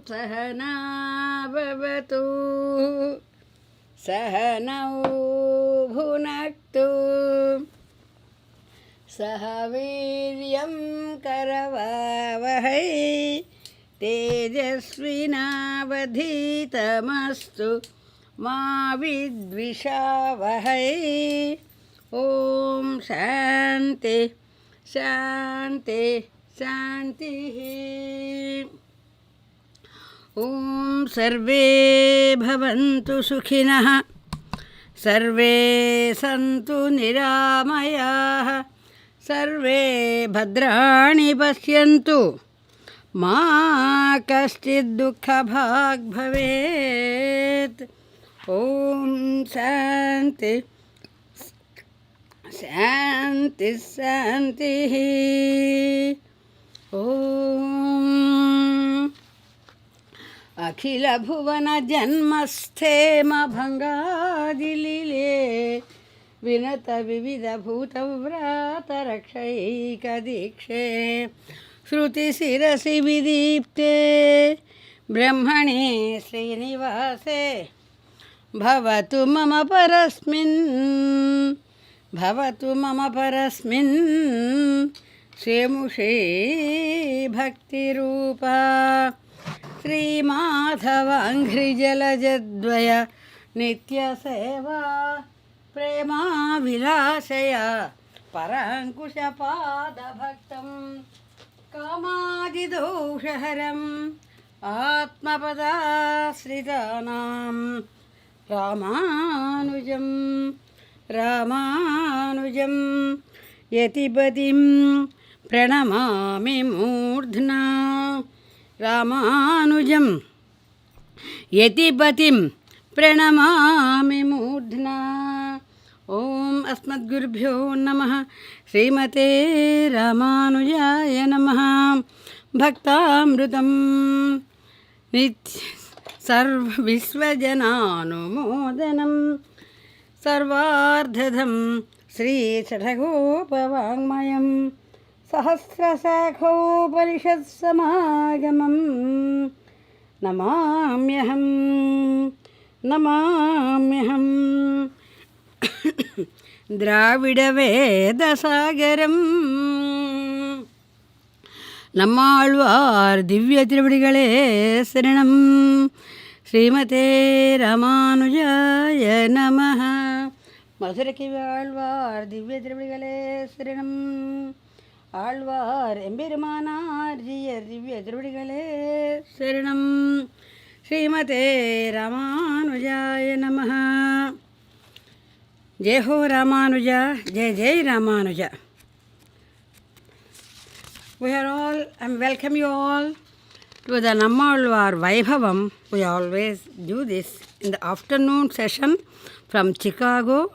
सहना भवतु सहनौ भुनक्तु सह वीर्यं करवावहै तेजस्विनावधीतमस्तु मा विद्विषावहै। ओम शांति शांति शांतिः। ओम सर्वे भवन्तु सुखिनः सर्वे सन्तु निरामयाः सर्वे भद्राणि पश्यन्तु मा कश्चित् दुःखभाग् भवेत्। ओम शांति शांति शांतिः। ओम अखिल भुवन जन्मस्थेम भंगादिलीले विनत विविध भूतव्रात रक्षैक दीक्षे श्रुति शिरसि विदीप्ते ब्रह्मणे श्रीनिवासे भवतु मम परस्मिन् श्रीमुषे भक्तिरूपा श्रीमाधवाङ्घ्रिजलजद्वय नित्यसेवा प्रेमा विलासया पराङ्कुशपादभक्तं कामादिदोषहरम् आत्मपदाश्रितानां रामानुजं यतिपतिं प्रणमामि मूर्ध्ना रामानुजं यतिपतिं प्रणमामि मूर्ध्ना। ओम अस्मद्गुरुभ्यो नमः। श्रीमते रामानुजाय नमः। भक्तामृतं नित्य सर्वविश्वजनानुमोदनं सर्वार्धधं श्रीषठगोपवाङ्मयं सहस्रशाखोपनिषत्समागमं नमाम्यहं द्राविडवेदसागरं नम्माळ्वार दिव्य तिरुवडिगळे शरणं। श्रीमते रामानुजाय नमः। मधुरकिवाळ्वार दिव्य तिरुवडिगळे शरणं। आळ्वार एम्बेरुमानार्जिय दिव्य तिरुवडिगळे शरणं। श्रीमते रामानुजाय नमः। जय हो रामानुजा, जय जय Ramanuja. We are all, I welcome you all to the Nammalvar Vaibhavam. We always do this in the afternoon session from Chicago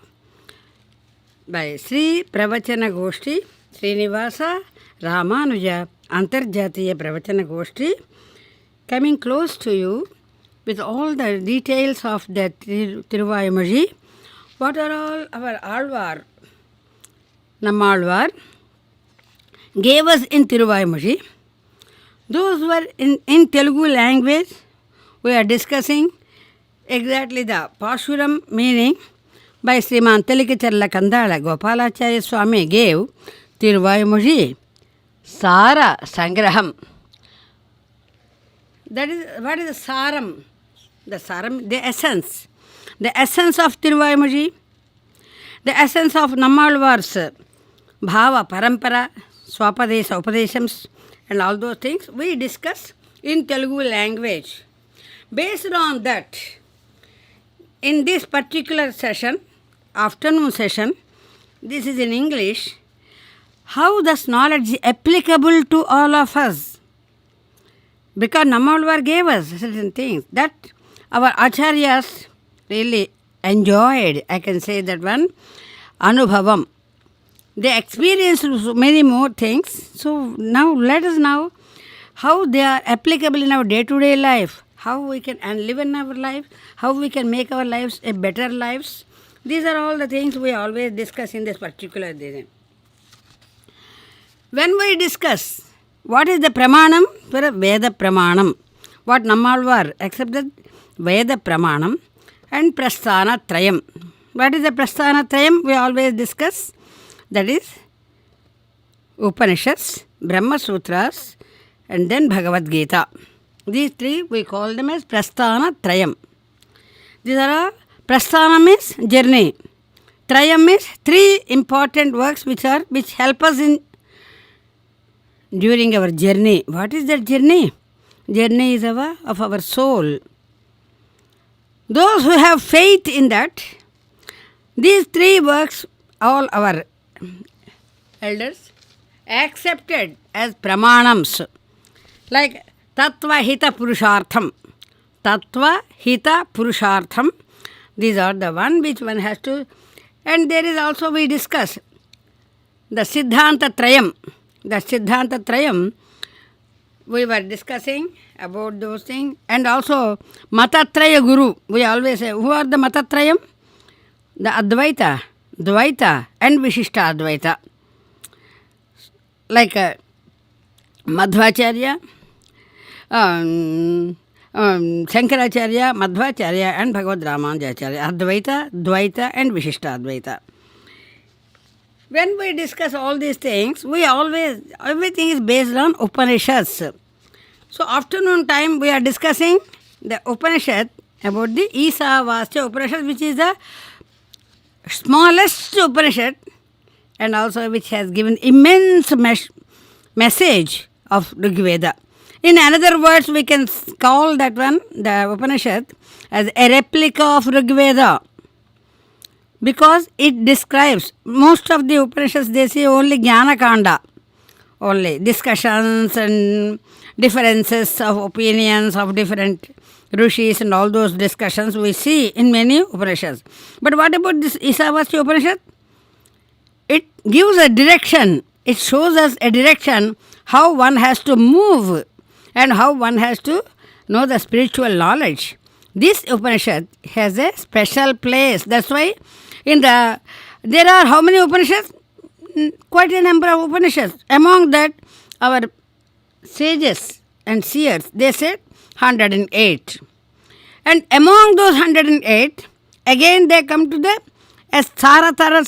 by Sripravachanagoshthi, Srinivasa Ramanuja Antarjatiya Pravachanagoshthi, coming close to you with all the details of the Tiruvayamaji. What are all our Alvar, Nammalvar, gave us in Tiruvayamaji. Those were in Telugu language. We are discussing exactly the Pashuram meaning by Sriman Telikacharla Kandala Gopalacharya Swami gave Tiruvayamaji Sara Sangraham. That is, what is the Saram? The Saram, the essence. The essence of Tiruvayamaji, the essence of Nammalvar's Bhava, Parampara, Swapadesha, Upadeshams and all those things we discuss in Telugu language. Based on that, in this particular session, afternoon session, this is in English, how this knowledge is applicable to all of us. Because Nammalvar gave us certain things that our acharyas really enjoyed, I can say that one, Anubhavam. They experienced many more things. So now let us know how they are applicable in our day-to-day life, how we can live in our life, how we can make our lives a better lives. These are all the things we always discuss in this particular day. When we discuss what is the pramanam for a Veda pramanam, what Nammalvar accepted Veda Pramanam and Prasthana Trayam. What is the Prasthana Trayam? We always discuss. That is Upanishads, Brahma Sutras, and then Bhagavad Gita. These three we call them as Prasthana Trayam. These are Prasthana means journey. Trayam means three important works which help us in during our journey. What is that journey? Journey is of our soul. Those who have faith in that, these three works, all our elders accepted as pramanams, like Tattva Hita Purushartham. Tattva Hita Purushartham. These are the one which one has to. And there is also, we discuss the Siddhanta Trayam. The Siddhanta Trayam, we were discussing about those things. And also Matatraya Guru. We always say, who are the Matatrayam? The Advaita, Dvaita and Vishishta Advaita. Like Madhvacharya, Shankaracharya, Madhvacharya and Bhagavad Ramanujacharya. Advaita, Dvaita and Vishishta Advaita. When we discuss all these things, everything is based on Upanishads. So afternoon time we are discussing the Upanishad about the Isavasya Upanishad, which is the smallest Upanishad and also which has given immense message of Rigveda. In other words, we can call that one, the Upanishad, as a replica of Rigveda. Because it describes, most of the Upanishads, they say only Jnana Kanda, only discussions and differences of opinions of different rishis and all those discussions we see in many Upanishads. But what about this Isavasya Upanishad? It gives a direction, it shows us a direction how one has to move and how one has to know the spiritual knowledge. This Upanishad has a special place. That's why there are how many Upanishads? Quite a number of Upanishads. Among that, our sages and seers, they said 108. And among those 108, again they come to the as Sarataram,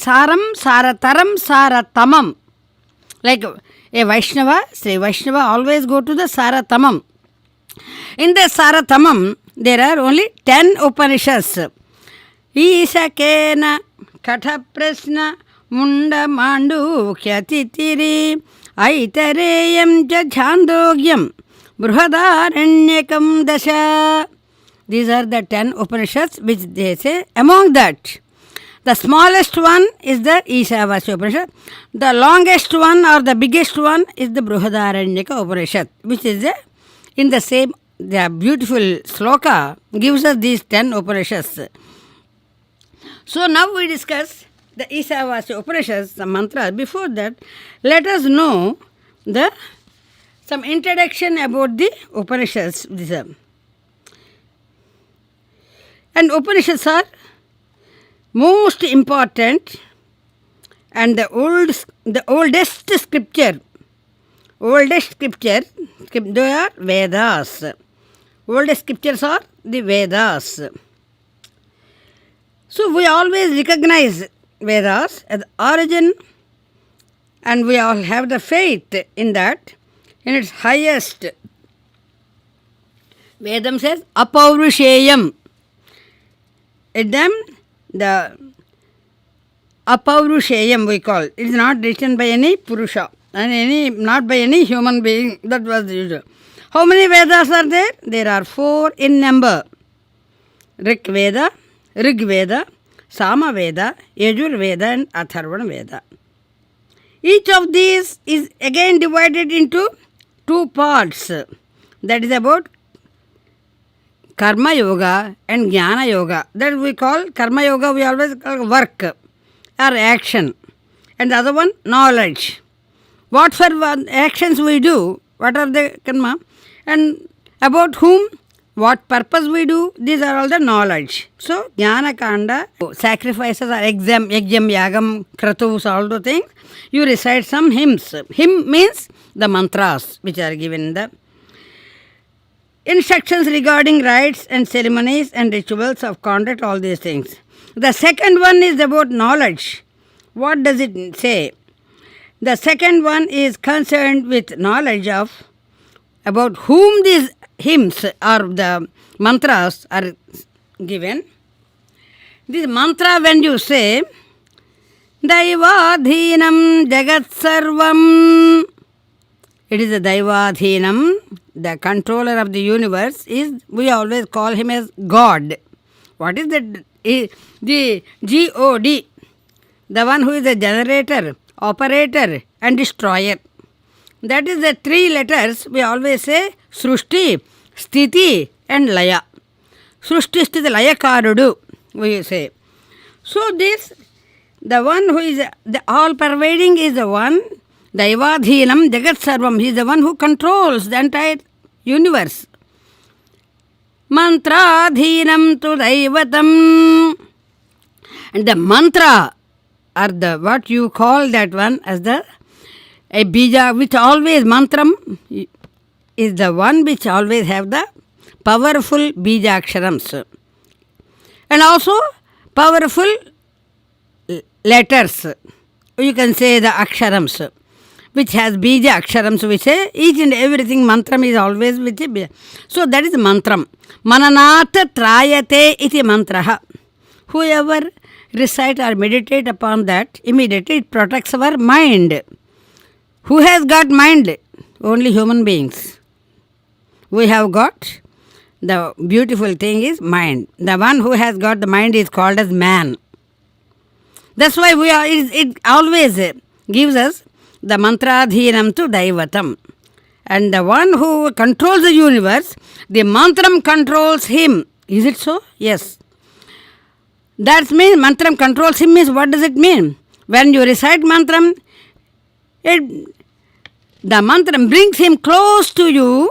Sarataram, Saratamam. Like a Vaishnava, Sri Vaishnava always go to the Saratamam. In the Saratamam, there are only 10 Upanishads. Isakena Katha Prasna Munda Mandu Kyatitiri Aitareyam Jhandoghyam Bruhadaranyakam Dasha. These are the 10 Upanishads which they say. Among that, the smallest one is the Isavasya Upanishad. The longest one or the biggest one is the Bruhadaranyaka Upanishad, which is in the same, the beautiful sloka gives us these 10 Upanishads. So now we discuss the Isavasya Upanishads, the mantras. Before that, let us know some introduction about the Upanishads. And Upanishads are most important and the oldest scripture. They are Vedas. Oldest scriptures are the Vedas. So we always recognize Vedas as origin and we all have the faith in that, in its highest. Vedam says Apaurusheyam. In them, the Apaurusheyam we call. It is not written by any Purusha and not by any human being. That was the usual. How many Vedas are there? There are 4 in number. Rik Veda, Rig Veda, Sama Veda, Yajur Veda and Atharvana Veda. Each of these is again divided into 2 parts. That is about Karma Yoga and Jnana Yoga. That we call Karma Yoga, we always call work or action. And the other one, knowledge. What for actions we do, what are the karma, and about whom, what purpose we do, these are all the knowledge. So, Jnana Kanda, sacrifices are yajnam, yagam, kratus, all the things. You recite some hymns. Hymn means the mantras which are given in the. instructions regarding rites and ceremonies and rituals of conduct, all these things. The second one is about knowledge. What does it say? The second one is concerned with knowledge of about whom these hymns or the mantras are given. This mantra, when you say Daivadhinam Jagat Sarvam, it is a Daivadhinam, the controller of the universe, is we always call him as God. What is that? The God, the one who is the generator, operator and destroyer. That is the three letters we always say Srushti, Sthiti and Laya. Srushti, Sthiti, Laya Karudu, we say. So this, the one who is the all-pervading is the one, Daivadhinam Jagat Sarvam, he is the one who controls the entire universe. Mantradhinam tu Daivatam. And the mantra, or the what you call that one as the a bija, which always mantram is the one which always have the powerful bija aksharams. And also powerful letters. You can say the aksharams, which has bija aksharams, which say each and everything mantram is always with a bija. So that is mantram. Mananata trayate iti mantraha. Whoever recite or meditate upon that, immediately it protects our mind. Who has got mind? Only human beings. We have got, the beautiful thing is mind. The one who has got the mind is called as man. That's why it always gives us the mantradhinam tu daivatam. And the one who controls the universe, the mantram controls him. Is it so? Yes. That means mantram controls him means what does it mean? When you recite mantram, the mantram brings him close to you.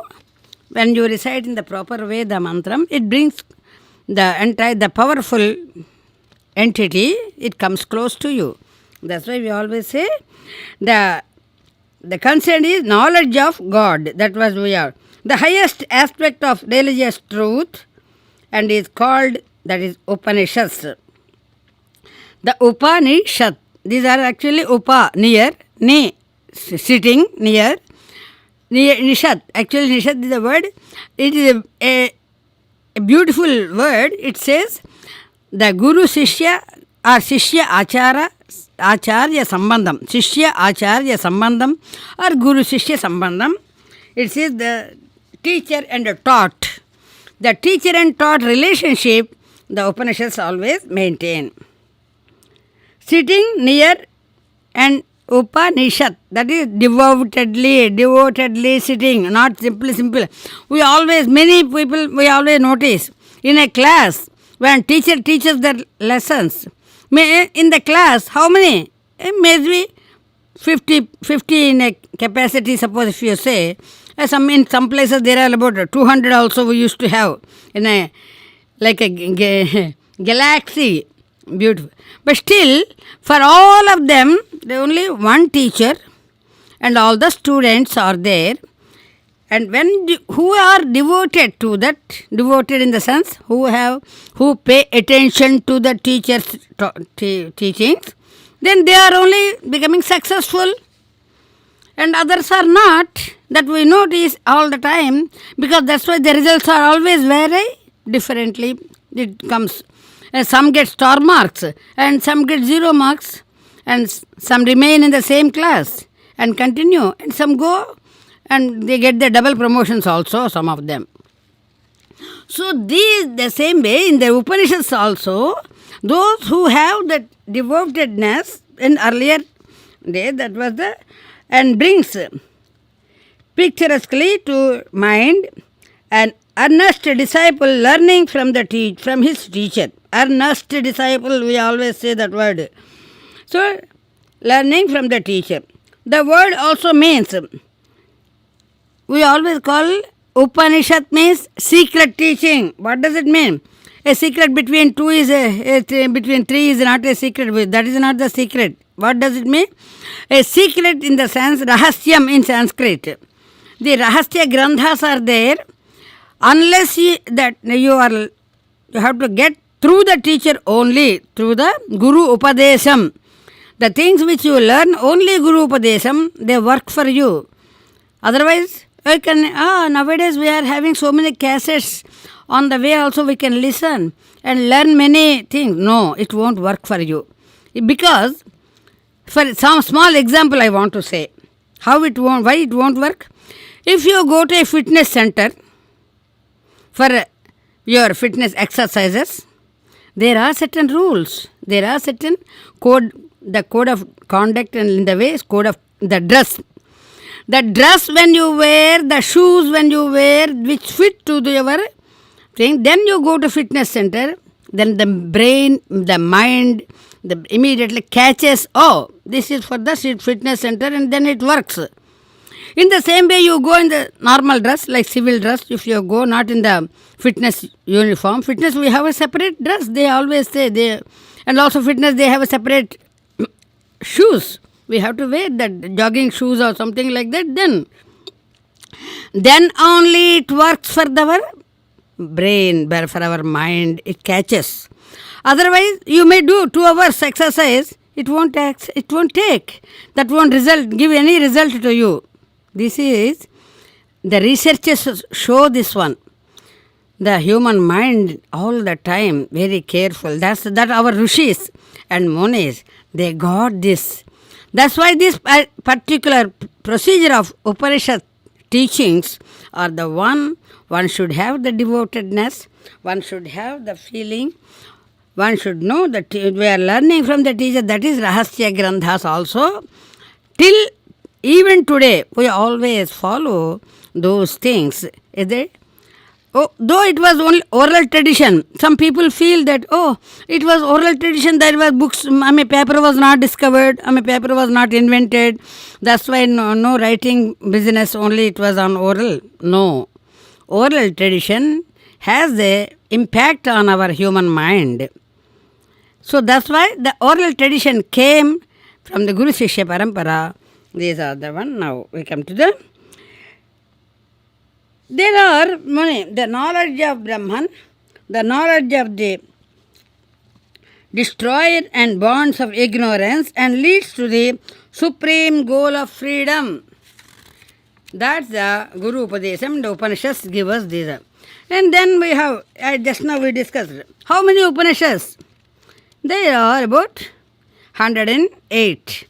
When you recite in the proper way the mantram, it brings the powerful entity, it comes close to you. That's why we always say the concern is knowledge of God. That was we are. The highest aspect of religious truth and is called, that is Upanishads. The Upanishad, these are actually Upa, near, Ni, sitting, near, Nishad. Actually Nishad is a word. It is a beautiful word. It says the Guru Shishya or Shishya Acharya Sambandham. Shishya Acharya Sambandham or Guru Shishya Sambandham. It says the teacher and the taught. The teacher and taught relationship the Upanishads always maintain. Sitting near and Upanishad, that is devotedly sitting, not simple. We always notice in a class when teacher teaches the lessons. In the class, how many? Maybe 50 in a capacity, suppose if you say. In some places there are about 200 also we used to have in a galaxy. Beautiful. But still, for all of them, there only one teacher and all the students are there. And who are devoted to that, devoted in the sense who pay attention to the teacher's teachings, then they are only becoming successful. And others are not. That we notice all the time, because that's why the results are always very differently. It comes. Some get star marks and some get 0 marks, and some remain in the same class and continue, and some go and they get the double promotions also, some of them. So the same way in the Upanishads also, those who have that devotedness in earlier day, that was and brings picturesquely to mind an earnest disciple learning from his teacher. Earnest disciple, we always say that word. So, learning from the teacher. The word also means, we always call Upanishad means secret teaching. What does it mean? A secret between between three is not a secret. That is not the secret. What does it mean? A secret in the sense, rahasyam in Sanskrit. The rahasya granthas are there. Unless you have to get through the teacher only, through the Guru Upadesam. The things which you learn, only Guru Upadesam, they work for you. Otherwise, nowadays we are having so many cassettes. On the way also we can listen and learn many things. No, it won't work for you. Because, for some small example I want to say, why it won't work. If you go to a fitness center for your fitness exercises, there are certain rules. There are certain the code of conduct, and in the way code of the dress. The dress when you wear, the shoes when you wear, which fit to your thing, then you go to fitness center, then the brain, the mind, immediately catches, oh, this is for the fitness center, and then it works. In the same way, you go in the normal dress, like civil dress, if you go not in the fitness uniform. Fitness, we have a separate dress, they always say. And also fitness, they have a separate shoes. We have to wear that jogging shoes or something like that. Then only it works for our brain, for our mind, it catches. Otherwise, you may do 2 hours exercise, it won't take. That won't give any result to you. This is, the researchers show this one. The human mind all the time, very careful. That our rishis and munis, they got this. That's why this particular procedure of Upanishad teachings are the one should have the devotedness, one should have the feeling, one should know that we are learning from the teacher. That is Rahasya Granthas also. Till even today, we always follow those things. Is it? Oh, though it was only oral tradition, some people feel that, it was oral tradition, there were books, paper was not discovered, paper was not invented, that's why no writing business, only it was on oral. No. Oral tradition has the impact on our human mind. So that's why the oral tradition came from the Guru Shishya Parampara. These are the one. Now we come to the... There are the knowledge of Brahman, the knowledge of the destroyer and bonds of ignorance, and leads to the supreme goal of freedom. That's the Guru Upadesam. The Upanishads give us these. And then we have, just now we discussed, how many Upanishads? There are about 108.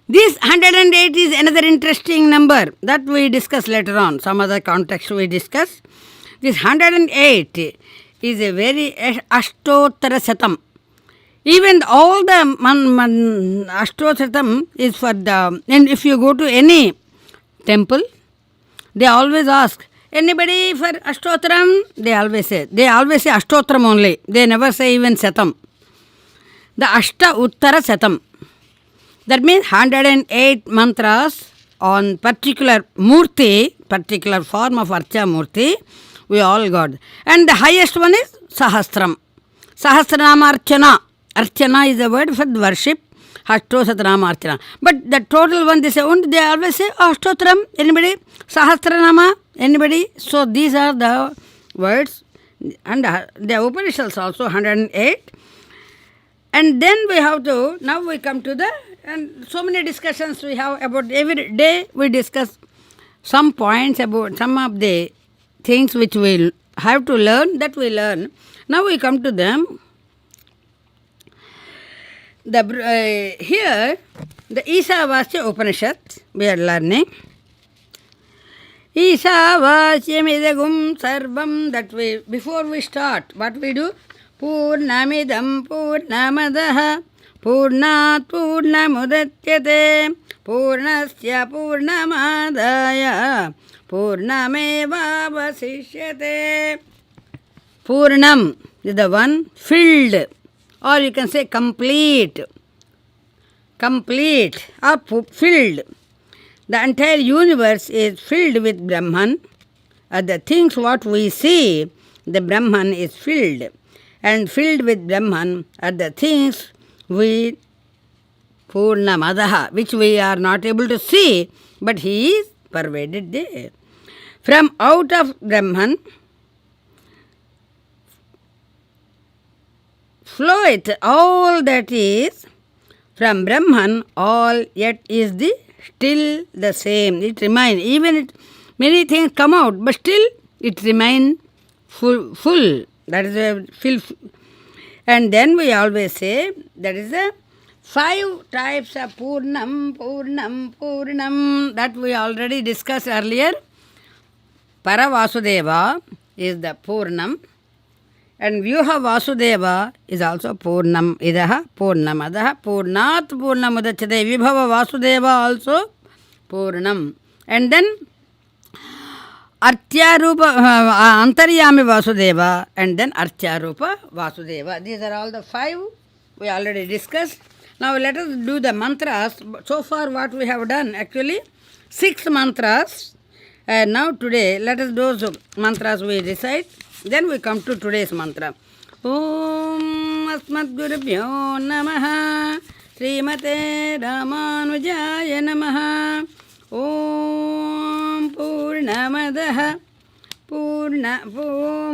This 108 is another interesting number that we discuss later on. Some other context we discuss. This 108 is a very Ashtottara Satam. Even all the Ashtottara Satam is for the... And if you go to any temple, they always ask, anybody for Ashtottaram? They always say Ashtottaram only. They never say even Satam. The Ashta Uttara Satam. That means 108 mantras on particular murti, particular form of Archa Murti, we all got. And the highest one is Sahasram. Sahasranama Archana. Archana is the word for worship. Ashtottranama Archana. But the total one, they always say Ashtotram. Anybody? Sahasranama. Anybody? So these are the words. And the Upanishads also 108. And then we have to, now we come to the, and so many discussions we have about every day we discuss some points about some of the things which we have to learn, that we learn. Now we come to them. Here, the Isavasya Upanishad we are learning. Isavasyamidagum sarvam, that we, before we start, what we do? Purnamidam purnamadaha purnat purnamudachyate purnasya purnamadaya purnameva vasishyate. Purnam is the one filled, or you can say complete or filled. The entire universe is filled with Brahman. The things what we see, the Brahman is filled. And filled with Brahman are the things we Purnamadaha, which we are not able to see, but he is pervaded there. From out of Brahman, floweth all that is from Brahman, all yet is the still the same. It remains. Even many things come out, but still it remains full. That is a fill. And then we always say that is the 5 types of Purnam, Purnam, Purnam that we already discussed earlier. Paravasudeva is the Purnam. And Vyuha Vasudeva is also Purnam. Idaha Purnam. Adaha Purnat Purnam Udachate. Vibhava Vasudeva also Purnam. And then Artyarupa Antaryami Vasudeva and then Artyarupa Vasudeva. These are all the 5 we already discussed. Now let us do the mantras. So far what we have done, actually 6 mantras. And now today let us do those mantras we recite. Then we come to today's mantra. Om Asmadgurubhyo Namaha Srimate Ramanujaya Namaha. Om Purnamadaha Purnamidam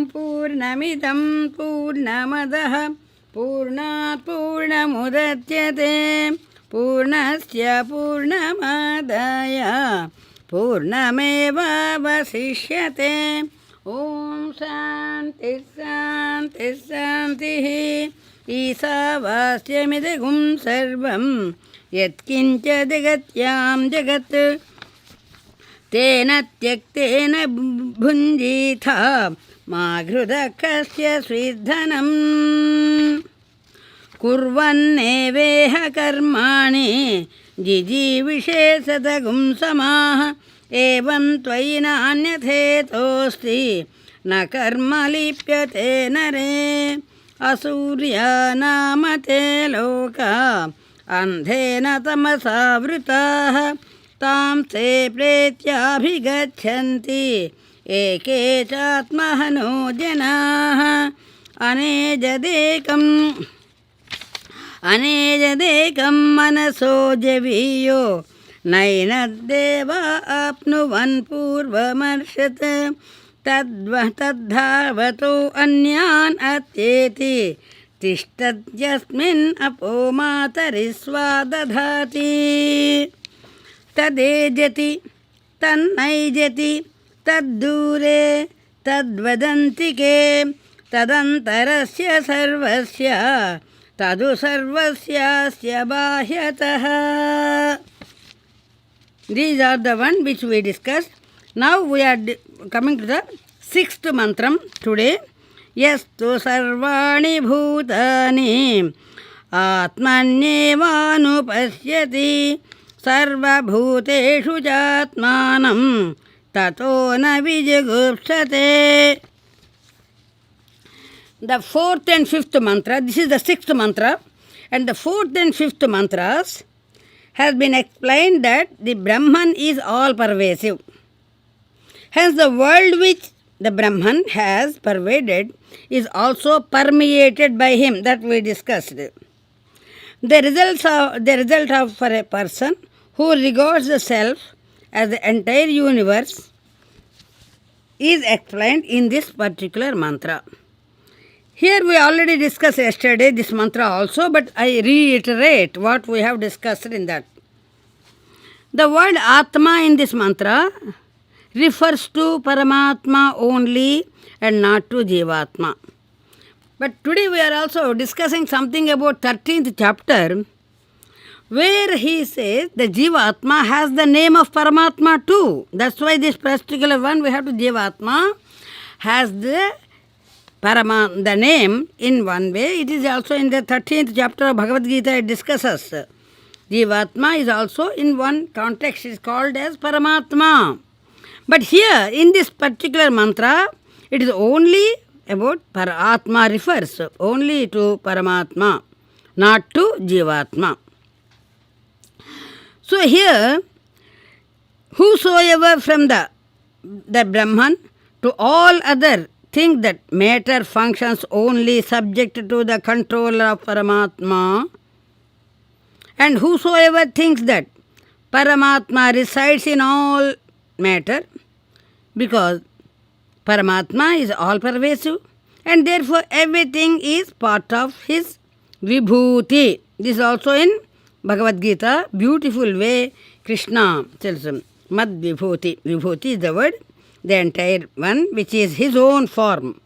Purnamadaha Purnat Purnamudachyate Purnasya Purnamadaya Purnameva Vasishyate. Om Shanti Shanti Shanti Isavasyamidagum Sarvam Yatkincha Jagatyam Jagat Tena Tyaktena Bhunjitha Maghridakasya Sridhanam Kurvanneveha Karmani Jijivishesatagum Samaha Evam Tvaina Anyathetosthi Na Karma Lipyate Nare Asurya Namate Loka Andhena Tamasa Vritaha Tam Te Pretyabhigachanti Eke Chatmahano Janaha Anejadekam Manaso Javiyo Nainadeva apnuvan purvamarshata tadhavato anyan atyeti tishtadhyasmin apomatarisvadadhati tadejati tannaijati taddure tadvadantike tadantarasya sarvasya tadu sarvasyasya bahyataha. These are the one which we discussed. Now we are coming to the 6th mantram today. Yastu sarvani bhutani atmanyevanupashyati sarva bhuteshu jatmanam tato na vijagupsate. The 4th and 5th mantra, this is the 6th mantra, and the 4th and 5th mantras has been explained that the Brahman is all pervasive. Hence the world which the Brahman has pervaded is also permeated by him, that we discussed. The result of for a person who regards the self as the entire universe is explained in this particular mantra. Here we already discussed yesterday this mantra also, but I reiterate what we have discussed in that. The word Atma in this mantra refers to Paramatma only and not to Jivatma. But today we are also discussing something about 13th chapter, where he says the Jivatma has the name of Paramatma too. That's why this particular one we have to Jivatma has the name in one way. It is also in the 13th chapter of Bhagavad Gita it discusses. Jivatma is also in one context is called as Paramatma. But here in this particular mantra, it is only about Paratma, refers only to Paramatma, not to Jivatma. So here, whosoever from the Brahman to all other think that matter functions only subject to the control of Paramatma, and whosoever thinks that Paramatma resides in all matter, because Paramatma is all pervasive, and therefore everything is part of his vibhuti. This is also in Bhagavad Gita, beautiful way Krishna tells him, Mad vibhuti. Vibhuti is the word, the entire one, which is his own form.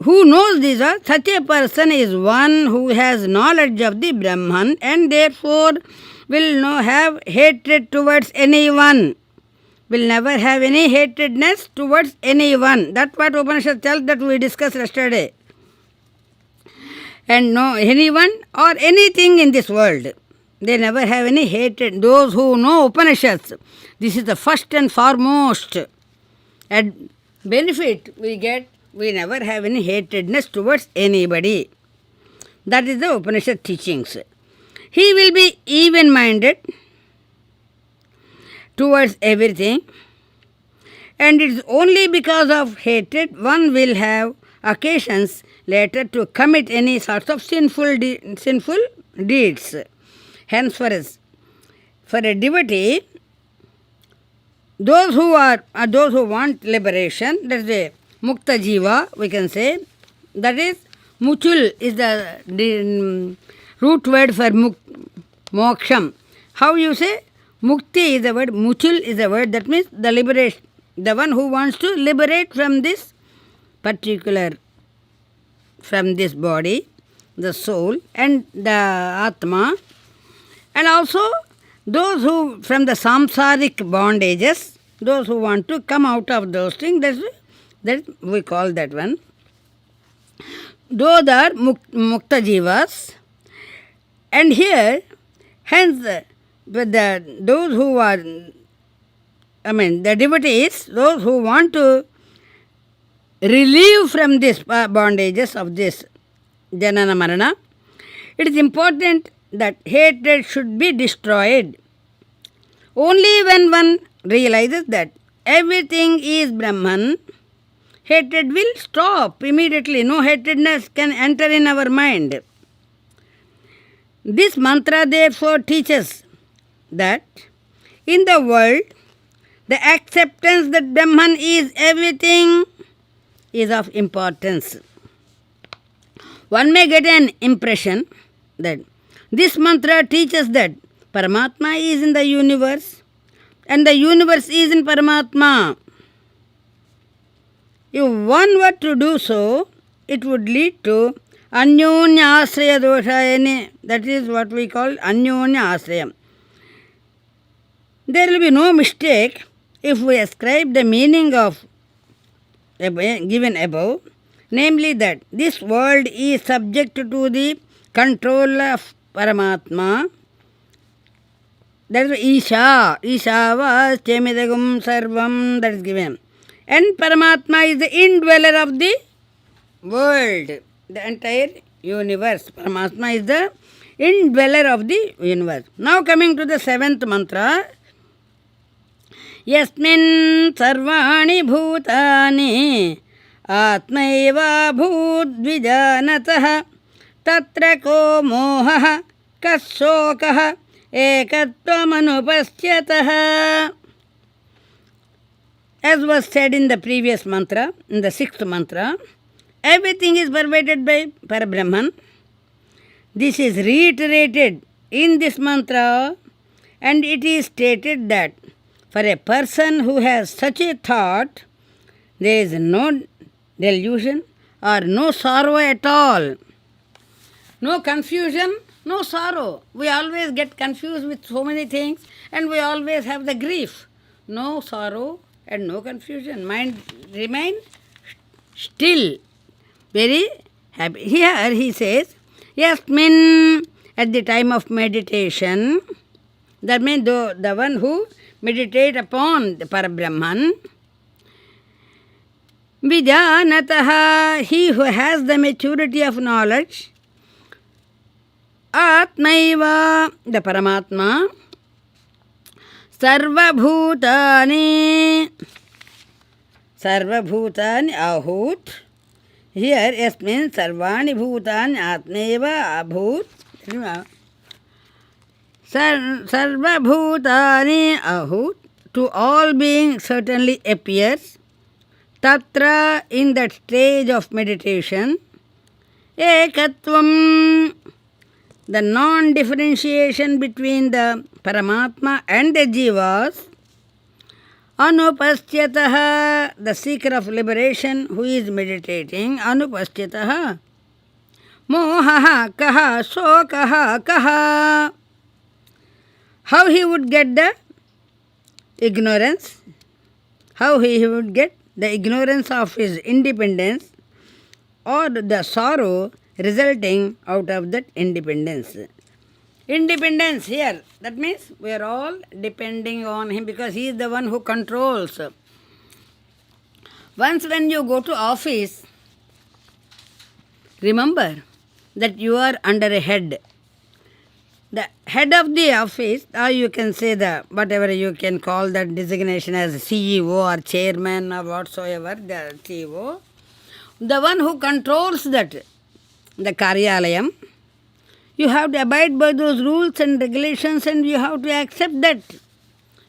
Who knows this? Such a person is one who has knowledge of the Brahman and therefore will not have hatred towards anyone. Will never have any hatredness towards anyone. That's what Upanishad tells, that we discussed yesterday. And no anyone or anything in this world. They never have any hatred. Those who know Upanishads, this is the first and foremost benefit we get. We never have any hatredness towards anybody. That is the Upanishad teachings. He will be even-minded towards everything, and it is only because of hatred one will have occasions later to commit any sorts of sinful deeds. Hence, for a devotee, those who want liberation, that is a mukta jiva, we can say, that is muchul is the root word for moksham. How you say? Mukti is the word, muchul is the word, that means the liberation, the one who wants to liberate from this particular, from this body, the soul and the atma, and also those who from the samsaric bondages, those who want to come out of those things, that we call that one. Those are mukta jivas, and here, hence, those who are, the devotees, those who want to relieve from this bondages of this janana marana, it is important that hatred should be destroyed. Only when one realizes that everything is Brahman, hatred will stop immediately. No hatredness can enter in our mind. This mantra therefore teaches that in the world, the acceptance that Brahman is everything is of importance. One may get an impression that this mantra teaches that Paramatma is in the universe and the universe is in Paramatma. If one were to do so, it would lead to Anyonya Asraya Dosha, that is what we call Anyonya Asraya. There will be no mistake if we ascribe the meaning of given above, namely that this world is subject to the control of Paramatma. That is Isha. Isha was Chemidagum Sarvam, that is given. And Paramatma is the indweller of the world, the entire universe. Paramatma is the indweller of the universe. Now coming to the seventh mantra. Yasmin sarvani bhutani atmaiva bhudvijanatah tatra ko moha kasokah ekatvamanupashyatah. As was said in the previous mantra, in the sixth mantra, everything is pervaded by Parabrahman. This is reiterated in this mantra, and it is stated that for a person who has such a thought, there is no delusion or no sorrow at all. No confusion, no sorrow. We always get confused with so many things and we always have the grief. No sorrow and no confusion. Mind remain still, very happy. Here he says, Yasmin, at the time of meditation, that means the one who meditate upon the Parabrahman, Vijanataha, he who has the maturity of knowledge, Atmaiva, the Paramatma, Sarvabhutani ahut. Here S means Sarvani Bhutani Atmaiva Abhut. Sarvabhutani ahut, to all beings certainly appears. Tatra, in that stage of meditation, ekatvam, the non-differentiation between the Paramatma and the Jivas, Anupastyataha, the seeker of liberation who is meditating, Anupastyataha, Mohaha kaha, Shokaha kaha. How he would get the ignorance? How he would get the ignorance of his independence or the sorrow resulting out of that independence. Independence here, that means we are all depending on him because he is the one who controls. Once when you go to office, remember that you are under a head. The head of the office, or you can say the whatever you can call that designation as CEO or chairman or whatsoever, the CEO, the one who controls that, the Karyalayam, you have to abide by those rules and regulations and you have to accept that.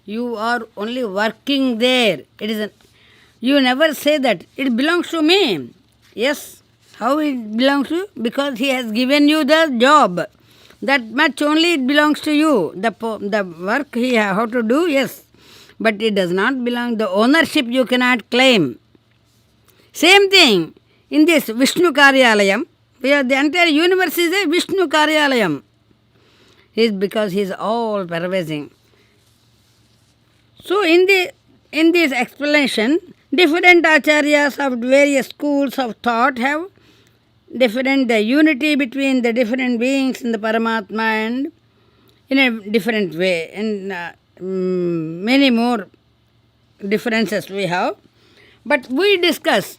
You are only working there. It is you never say that it belongs to me. Yes, how it belongs to you? Because he has given you the job. That much only it belongs to you. The work he how to do, yes. But it does not belong. The ownership you cannot claim. Same thing in this Vishnu Karyalayam. Where the entire universe is a Vishnu Karyalayam. Because he is all pervading. So in this explanation, different acharyas of various schools of thought have different the unity between the different beings in the Paramatma and in a different way. And many more differences we have. But we discuss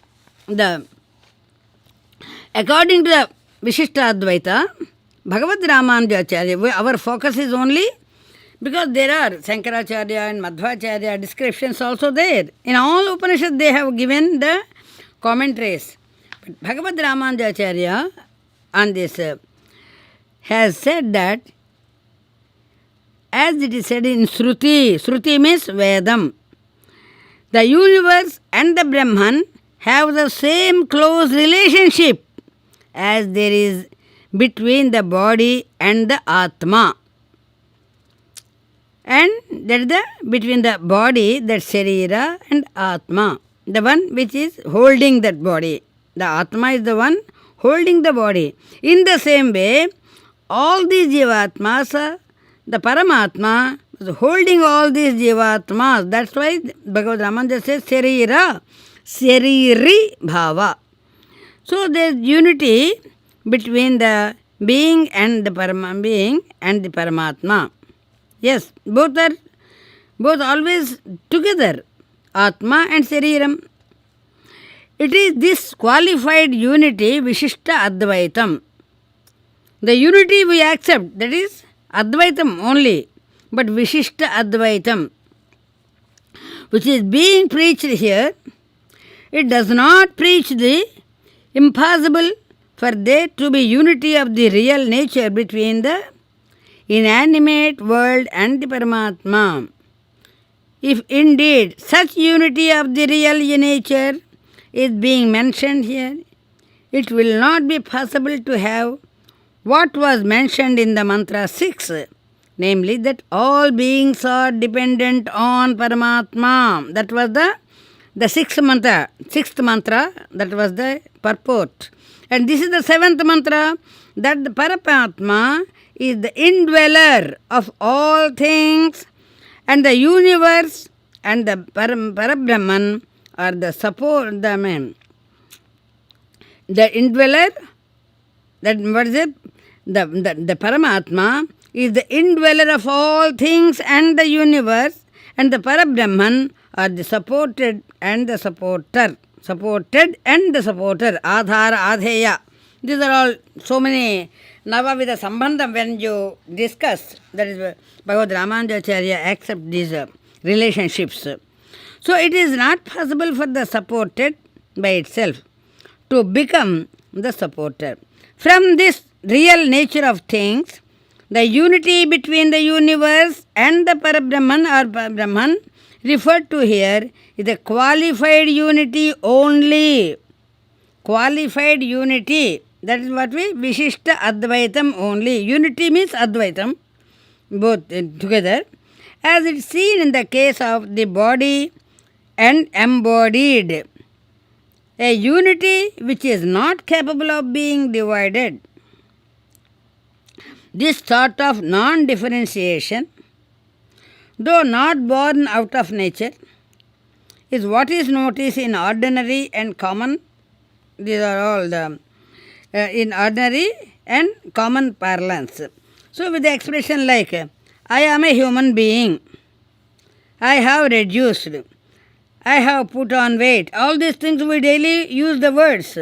according to the Vishishta Advaita, Bhagavad Ramanujacharya, our focus is only because there are Shankaracharya and Madhvacharya descriptions also there. In all Upanishads they have given the commentaries. But Bhagavad Ramanujacharya on this has said that as it is said in Shruti means Vedam, the universe and the Brahman have the same close relationship as there is between the body and the Atma. And that is between the body, that Sharira, and Atma, the one which is holding that body. The Atma is the one holding the body. In the same way, all these Jivatmas, the Paramatma is holding all these Jivatmas. That's why Bhagavad Ramanujacharya says Sharira, Shariri Bhava. So there is unity between the being and the Paramatma. Yes, both always together, Atma and Shariram. It is this qualified unity, Vishishta Advaitam. The unity we accept, that is Advaitam only, but Vishishta Advaitam, which is being preached here, it does not preach the impossible for there to be unity of the real nature between the inanimate world and the Paramatma. If indeed such unity of the real nature is being mentioned here, it will not be possible to have what was mentioned in the mantra 6, namely that all beings are dependent on Paramatma. That was the sixth mantra, that was the purport. And this is the seventh mantra, that the Paramatma is the indweller of all things, and the universe and the Parabrahman are the support, the indweller, that what is it? The Paramatma is the indweller of all things and the universe, and the Parabrahman are the supported and the supporter. Supported and the supporter, Adhara, Adheya. These are all so many Navavida Sambandham when you discuss, that is Bhagavad Ramanujacharya accept these relationships. So it is not possible for the supported by itself to become the supporter. From this real nature of things, the unity between the universe and the Parabrahman or Brahman referred to here is a qualified unity only. Qualified unity. That is what we Vishishta Advaitam only. Unity means Advaitam, both together. As it is seen in the case of the body and embodied. A unity which is not capable of being divided. This sort of non-differentiation, though not born out of nature, is what is noticed in ordinary and common. These are all the in ordinary and common parlance. So with the expression like, I am a human being, I have reduced, I have put on weight, all these things we daily use the words.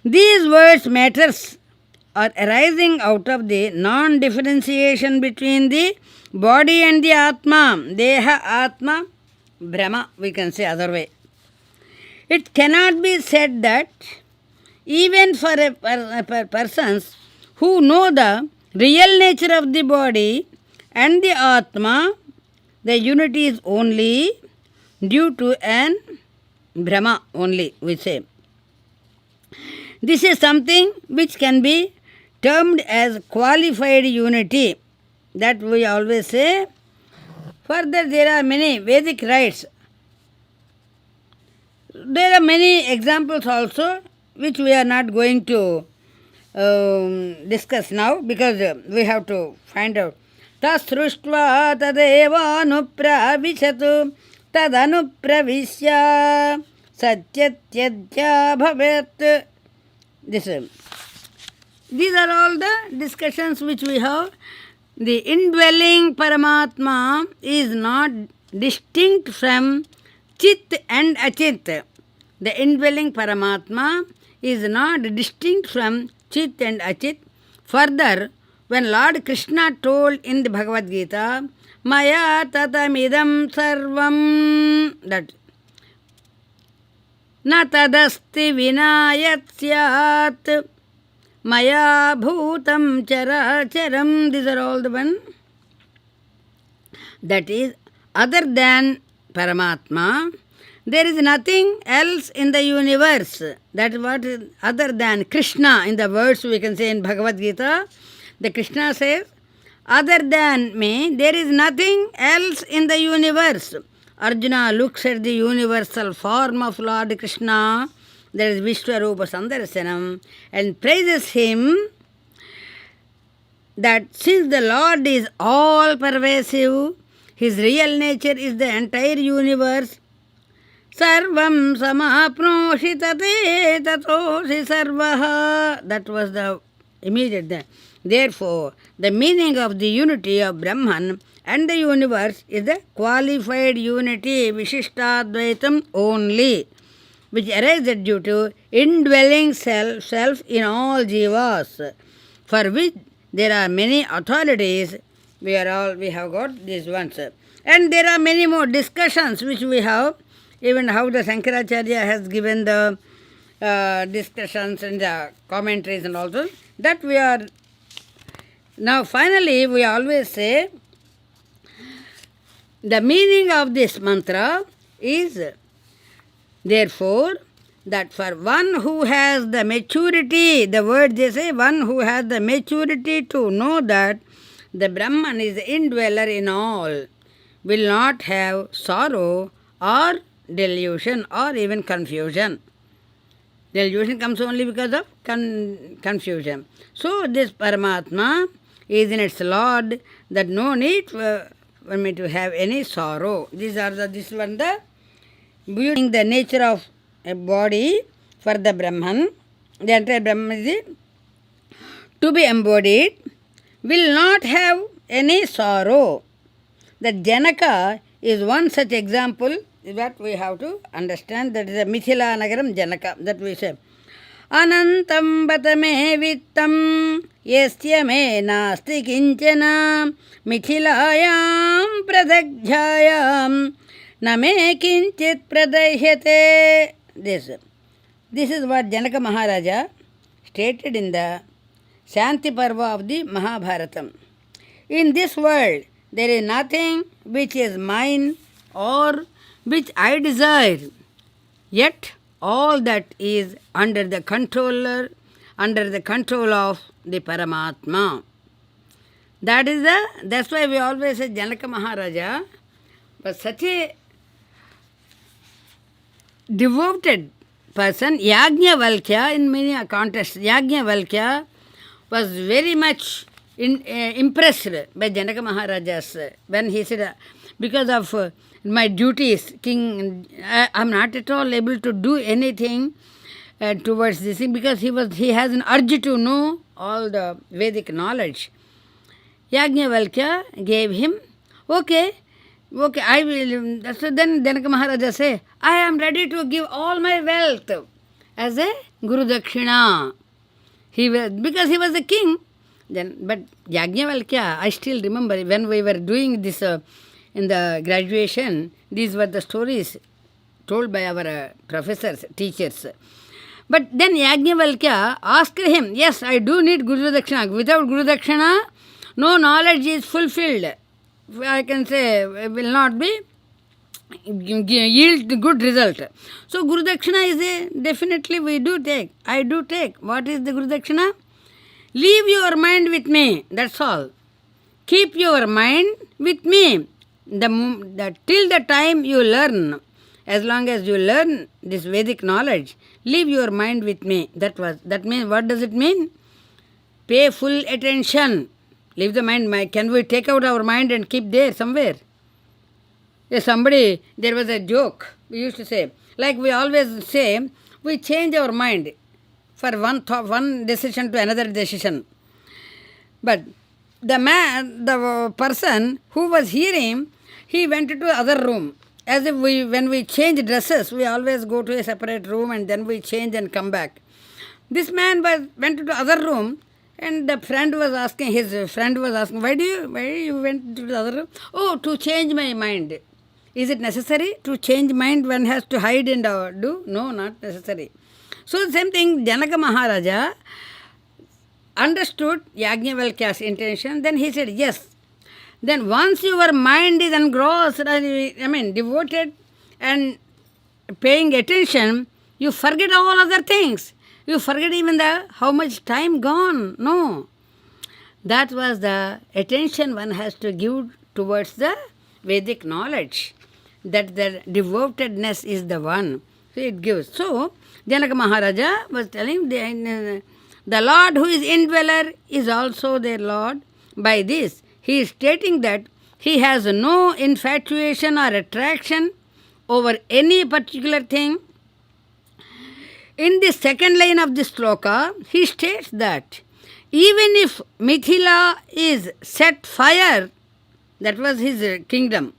These words matters are arising out of the non-differentiation between the body and the Atma. Deha, Atma, Brahma, we can say other way. It cannot be said that even for persons who know the real nature of the body and the Atma, the unity is only due to an Brahma only, we say. This is something which can be termed as qualified unity. That we always say. Further, there are many Vedic rites. There are many examples also which we are not going to discuss now because we have to find out. Tasruštva tadeva anupravishatu tadanupravisya satyatyadya bhavet. These are all the discussions which we have. The indwelling Paramatma is not distinct from Chit and Achit. The indwelling Paramatma is not distinct from Chit and Achit. Further, when Lord Krishna told in the Bhagavad Gita, Maya tatamidam sarvam, that na tadasti vinayat syat, Maya bhutam characharam, these are all the one. That is, other than Paramatma, there is nothing else in the universe. That is what is other than Krishna. In the words we can say in Bhagavad Gita, the Krishna says, other than me, there is nothing else in the universe. Arjuna looks at the universal form of Lord Krishna, that is Vishwarupa Sandarsanam, and praises him that since the Lord is all-pervasive, his real nature is the entire universe. Sarvam samapnoshi tate tatoshi sarvaha. That was the immediate. Therefore, the meaning of the unity of Brahman and the universe is the qualified unity, Vishishtadvaitam only, which arises due to indwelling self in all jivas, for which there are many authorities. We have got these ones. And there are many more discussions which we have, even how the Shankaracharya has given the discussions and the commentaries and all those. That we are. Now finally we always say, the meaning of this mantra is, therefore, that for one who has the maturity, the word they say, one who has the maturity to know that the Brahman is the indweller in all, will not have sorrow or delusion or even confusion. Delusion comes only because of confusion. So this Paramatma is in its Lord, that no need for me to have any sorrow. This one the viewing the nature of a body for the Brahman, the entire Brahman is to be embodied, will not have any sorrow. The Janaka is one such example that we have to understand. That is a Mithila Nagaram Janaka, that we say. Anantam batame vittam yasya me nasti kinchana mithilayam pradakjhayam name kinchit pradayhyate. This is what Janaka Maharaja stated in the Shanti Parva of the Mahabharatam. In this world, there is nothing which is mine or which I desire. Yet all that is under the control of the Paramatma. That's why we always say Janaka Maharaja was such a devoted person. Yajnavalkya, in many contexts, Yajnavalkya was very much impressed by Janaka Maharajas when he said, because of my duties, king, I am not at all able to do anything towards this thing, because he has an urge to know all the Vedic knowledge. Yajnavalkya gave him, okay, I will. So then Janaka Maharaja say, I am ready to give all my wealth as a Guru Dakshina. Because he was a king. But Yajnavalkya, I still remember when we were doing this in the graduation, these were the stories told by our professors, teachers. But then Yajnavalkya asked him, yes, I do need Guru Dakshina. Without Guru Dakshina, no knowledge is fulfilled. I can say will not be yield good result. So Guru Dakshina is definitely we do take. I do take. What is the Guru Dakshina? Leave your mind with me. That's all. Keep your mind with me. Till the time you learn, as long as you learn this Vedic knowledge, leave your mind with me. That means, what does it mean? Pay full attention. Leave the mind. Can we take out our mind and keep there somewhere? There was a joke we used to say. Like we always say, we change our mind for one decision to another decision. But the person who was hearing, he went to other room. As if when we change dresses, we always go to a separate room and then we change and come back. This man went to the other room, and his friend was asking, why you went to the other room? Oh, to change my mind. Is it necessary to change mind? One has to hide and do? No, not necessary. So the same thing, Janaka Maharaja understood Yajnavalkya's intention. Then he said, yes. Then once your mind is engrossed, devoted and paying attention, you forget all other things. You forget even how much time gone. No. That was the attention one has to give towards the Vedic knowledge. That the devotedness is the one. So it gives. So, Janaka Maharaja was telling, the Lord who is indweller is also their Lord. By this, he is stating that he has no infatuation or attraction over any particular thing. In the second line of this sloka, he states that even if Mithila is set fire, that was his kingdom,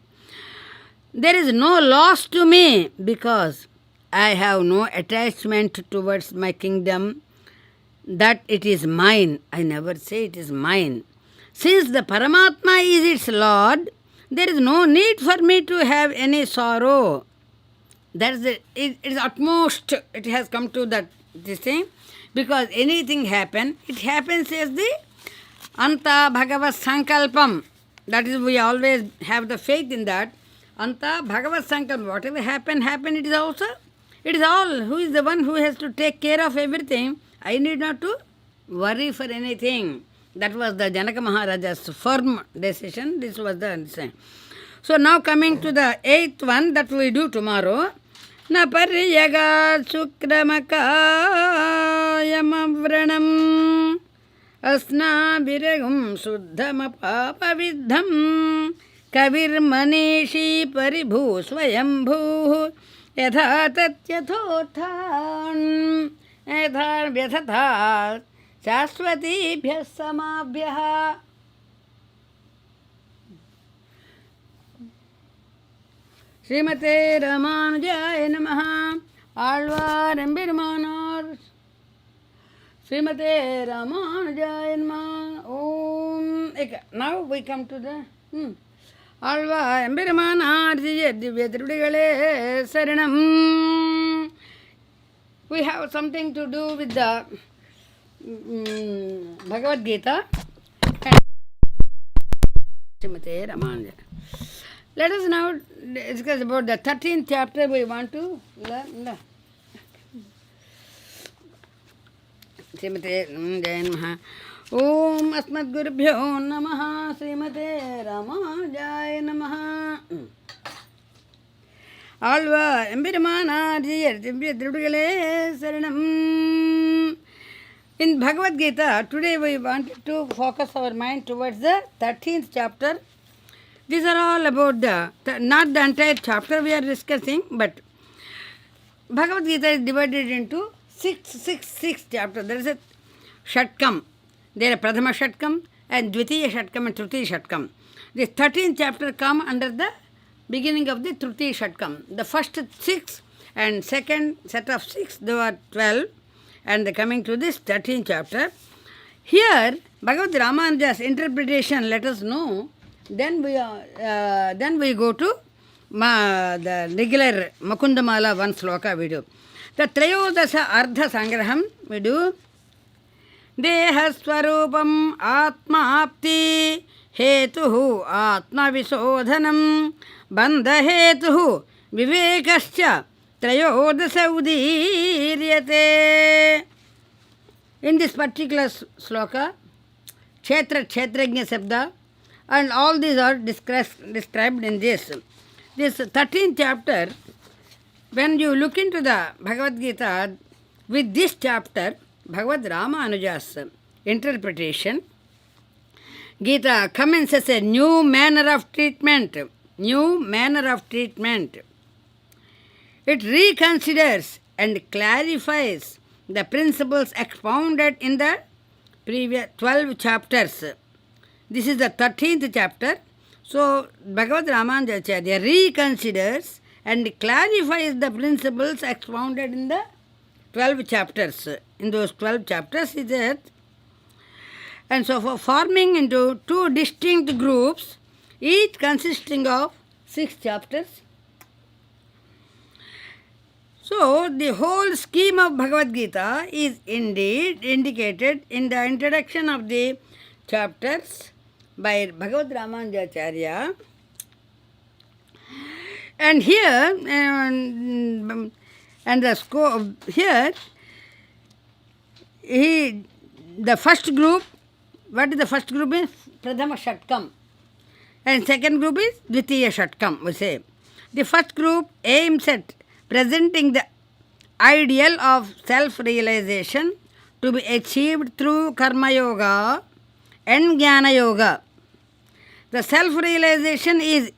there is no loss to me because I have no attachment towards my kingdom, that it is mine. I never say it is mine. Since the Paramatma is its Lord, there is no need for me to have any sorrow. That is it is utmost, it has come to this thing, because anything happen, it happens as the Anta Bhagavat Sankalpam. That is, we always have the faith in that. Anta Bhagavat Sankalpam. Whatever happen, it is all. Who is the one who has to take care of everything? I need not to worry for anything. That was the Janaka Maharaja's firm decision. This was the decision. So now coming to the 8th one that we do tomorrow. Na paryaga sukramakaayamavranam asna viragum suddhama papavidham kavir manishi paribhu swayambhu yatha tatyathotthan yatha vyathatha shashvatibhyah samabhyah. Srimate Ramanujaya Namaha. Alvar Embirmanar. Srimate Ramanujaya Namaha. Om. Now we come to the Alvar Embirmanar Divya Tripudigale Saranam. We have something to do with the Bhagavad Gita. Srimate Ramanujaya. Let us now discuss about the 13th chapter we want to learn. Srimate Namaha. Om Asmadgurubhyo Namaha. Srimate Ramajaya Namaha. Alva Embirmana Dirugale Saranam. In Bhagavad Gita, today we wanted to focus our mind towards the 13th chapter. These are all about not the entire chapter we are discussing, but Bhagavad Gita is divided into six chapters. There is a Shatkam. There is Prathama Shatkam and Dvitiya Shatkam and Tritiya Shatkam. The 13th chapter come under the beginning of the Tritiya Shatkam. The first 6 and second set of 6, they are 12. And coming to this 13th chapter, here Bhagavad Ramanuja's interpretation let us know. Then we go to the regular Makundamala one sloka we do. The Trayodasa Ardha Sangraham we do. Dehaswarupam Atmaapti Hetuhu Atma Visodhanam Bandha Hetuhu Vivekascha Trayodasa Udiryate. In this particular sloka, Kshetra, Kshetrajna Sabda, and all these are described in this. This 13th chapter, when you look into the Bhagavad Gita, with this chapter, Bhagavad Ramanuja's interpretation, Gita commences a new manner of treatment. New manner of treatment. It reconsiders and clarifies the principles expounded in the previous 12 chapters. This is the 13th chapter. So, Bhagavad Ramanujacharya reconsiders and clarifies the principles expounded in the 12 chapters. In those 12 chapters, he said, and so for forming into 2 distinct groups, each consisting of 6 chapters. So, the whole scheme of Bhagavad Gita is indeed indicated in the introduction of the chapters by Bhagavad Ramanujacharya. And here, and the scope here, the first group, what is the first group is? Prathama Shatkam. And second group is Dvitiya Shatkam, we say. The first group aims at presenting the ideal of self-realization to be achieved through Karma Yoga and Jnana Yoga. The self-realization is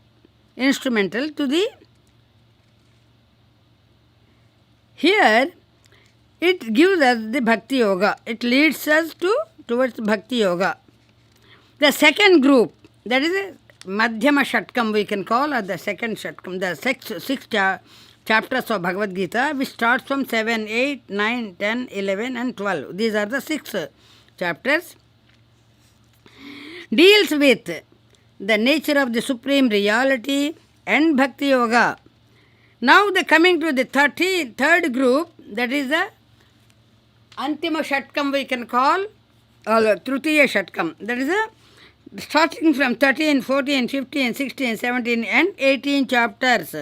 instrumental to the... Here, it gives us the Bhakti Yoga. It leads us towards Bhakti Yoga. The second group, that is a Madhyama Shatkam we can call, or the second Shatkam, the six chapters of Bhagavad Gita, which starts from 7, 8, 9, 10, 11 and 12. These are the 6 chapters. Deals with the nature of the Supreme Reality and Bhakti Yoga. Now coming to the third group, that is the Antima Shatkam we can call, or Tritiya Shatkam. That is starting from 13, 14, 15, 16, 17 and 18 chapters.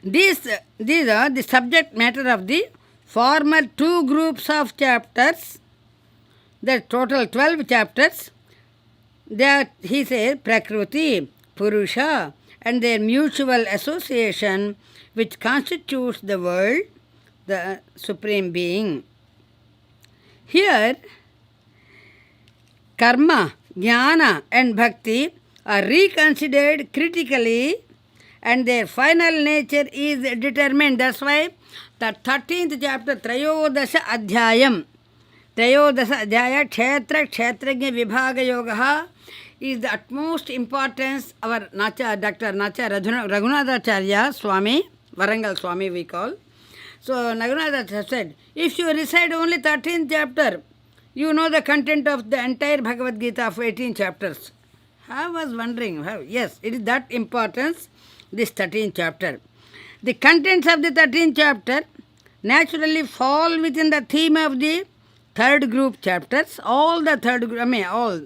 These are the subject matter of the former 2 groups of chapters, the total 12 chapters. That he says Prakriti, Purusha and their mutual association which constitutes the world, the Supreme Being. Here, Karma, Jnana and Bhakti are reconsidered critically and their final nature is determined. That's why the 13th chapter, Trayodasa Adhyayam, Trayodasa Adhyaya, Kshetra, Kshetrajna Vibhaga Yoga is the utmost importance. Our Dr. Nacha Raghunatacharya Swami, Varangal Swami we call. So Raghunatacharya said, if you recite only 13th chapter, you know the content of the entire Bhagavad Gita of 18 chapters. I was wondering, yes, it is that importance, this 13th chapter. The contents of the 13th chapter naturally fall within the theme of the third group chapters. All the third group, all.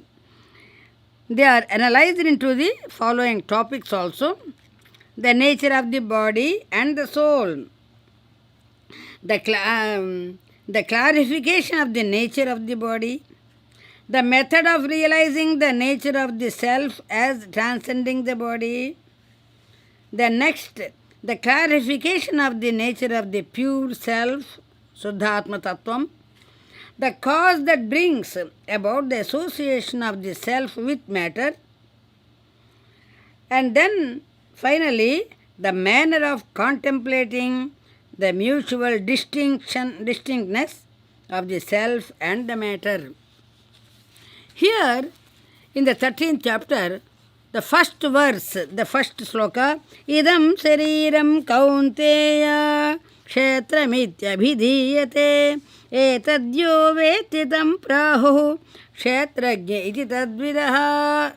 they are analyzed into the following topics also: the nature of the body and the soul, the clarification of the nature of the body, the method of realizing the nature of the self as transcending the body, the next, the clarification of the nature of the pure self, Suddhatma Tattvam, the cause that brings about the association of the self with matter, and then finally the manner of contemplating the mutual distinctness of the self and the matter. Here, in the 13th chapter, the first verse, the first sloka, idam shariram kaunteya kshetramityabhidhiyate etadyo vetitam prahu kshetragya iti tadvidaha.